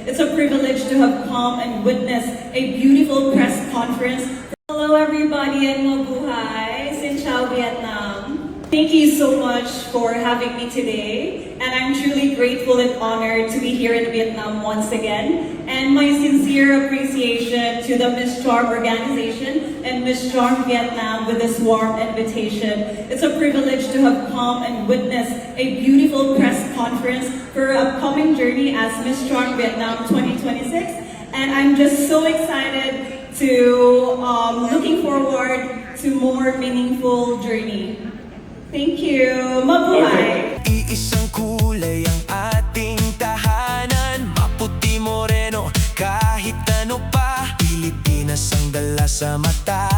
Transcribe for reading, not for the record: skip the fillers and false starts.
It's a privilege to have come and witness a beautiful press conference. Hello everybody and mabuhay! Xin chào Vietnam! Thank you so much for having me today, and I'm truly grateful and honored to be here in Vietnam once again. And my sincere appreciation to the Miss Charm organization and Miss Charm Vietnam with this warm invitation. It's a privilege to have come and witness a beautiful press conference for our upcoming journey as Miss Charm Vietnam 2026. And I'm just so excited to looking forward to more meaningful journey. Thank you. Mabuhay! Iisang kulay ang ating tahanan, maputi moreno kahit ano pa, Pilipinas ang dala sa mata.